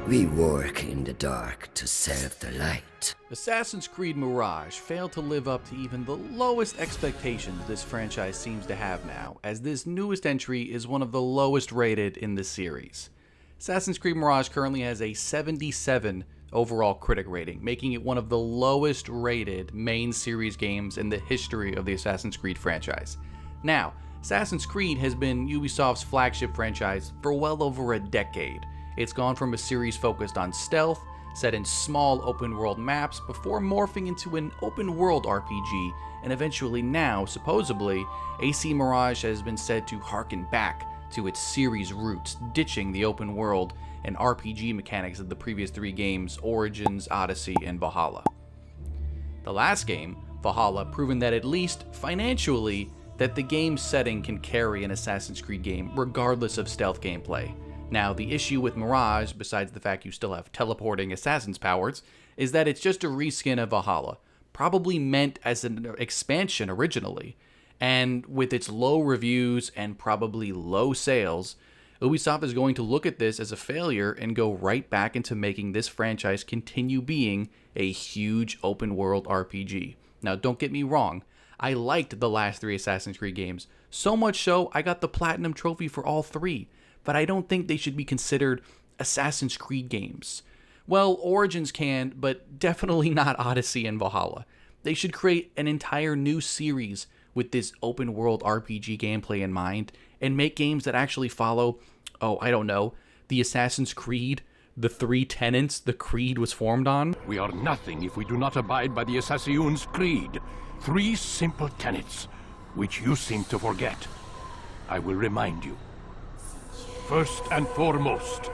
We work in the dark to serve the light. Assassin's Creed Mirage failed to live up to even the lowest expectations this franchise seems to have now, as this newest entry is one of the lowest rated in the series. Assassin's Creed Mirage currently has a 77 overall critic rating, making it one of the lowest rated main series games in the history of the Assassin's Creed franchise. Now, Assassin's Creed has been Ubisoft's flagship franchise for well over a decade. It's gone from a series focused on stealth, set in small open-world maps, before morphing into an open-world RPG, and eventually now, supposedly, AC Mirage has been said to harken back to its series roots, ditching the open-world and RPG mechanics of the previous three games, Origins, Odyssey, and Valhalla. The last game, Valhalla, proven that at least financially, that the game's setting can carry an Assassin's Creed game, regardless of stealth gameplay. Now, the issue with Mirage, besides the fact you still have teleporting assassin's powers, is that it's just a reskin of Valhalla, probably meant as an expansion originally. And with its low reviews and probably low sales, Ubisoft is going to look at this as a failure and go right back into making this franchise continue being a huge open-world RPG. Now, don't get me wrong, I liked the last three Assassin's Creed games, so much so I got the Platinum Trophy for all three. But I don't think they should be considered Assassin's Creed games. Well, Origins can, but definitely not Odyssey and Valhalla. They should create an entire new series with this open world RPG gameplay in mind, and make games that actually follow, the Assassin's Creed, the three tenets the Creed was formed on. We are nothing if we do not abide by the Assassin's Creed. 3 simple tenets, which you seem to forget. I will remind you. First and foremost,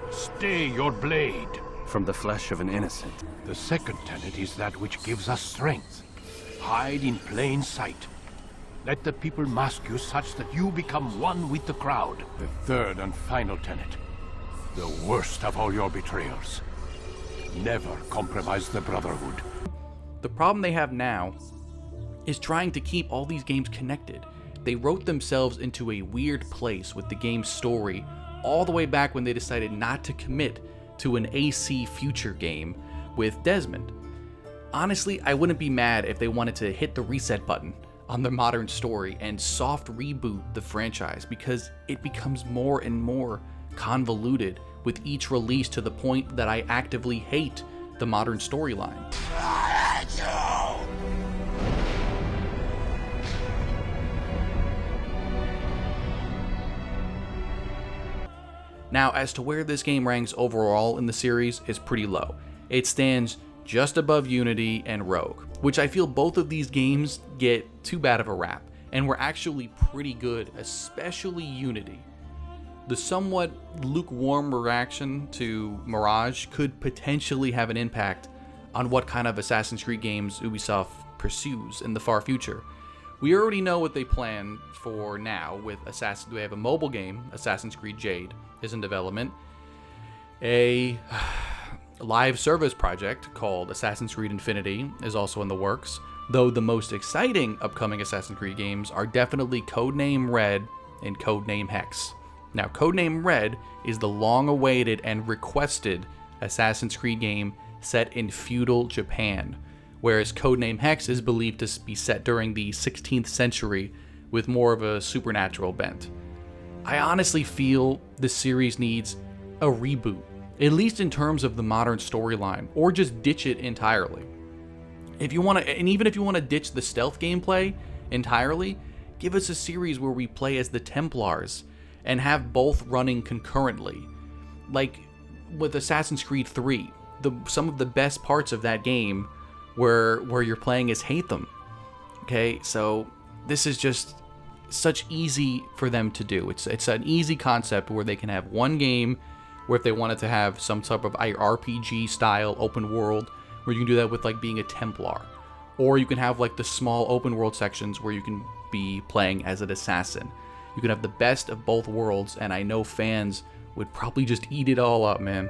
stay your blade. From the flesh of an innocent. The second tenet is that which gives us strength. Hide in plain sight. Let the people mask you such that you become one with the crowd. The third and final tenet, the worst of all your betrayals. Never compromise the Brotherhood. The problem they have now is trying to keep all these games connected. They wrote themselves into a weird place with the game's story all the way back when they decided not to commit to an AC future game with Desmond. Honestly, I wouldn't be mad if they wanted to hit the reset button on their modern story and soft reboot the franchise, because it becomes more and more convoluted with each release, to the point that I actively hate the modern storyline. Now, as to where this game ranks overall in the series is pretty low. It stands just above Unity and Rogue, which I feel both of these games get too bad of a rap, and were actually pretty good, especially Unity. The somewhat lukewarm reaction to Mirage could potentially have an impact on what kind of Assassin's Creed games Ubisoft pursues in the far future. We already know what they plan for now with Assassin's. They have a mobile game, Assassin's Creed Jade, is in development. A live service project called Assassin's Creed Infinity is also in the works, though the most exciting upcoming Assassin's Creed games are definitely Codename Red and Codename Hex. Now, Codename Red is the long-awaited and requested Assassin's Creed game set in feudal Japan, whereas Codename Hex is believed to be set during the 16th century with more of a supernatural bent. I honestly feel the series needs a reboot, at least in terms of the modern storyline, or just ditch it entirely. If you want to, and even if you want to ditch the stealth gameplay entirely, give us a series where we play as the Templars and have both running concurrently. Like with Assassin's Creed 3, some of the best parts of that game where you're playing as Hatham. Okay, so this is just such easy for them to do. It's an easy concept where they can have one game where if they wanted to have some type of RPG style open world, where you can do that with like being a Templar, or you can have like the small open world sections where you can be playing as an assassin. You can have the best of both worlds, and I know fans would probably just eat it all up, man.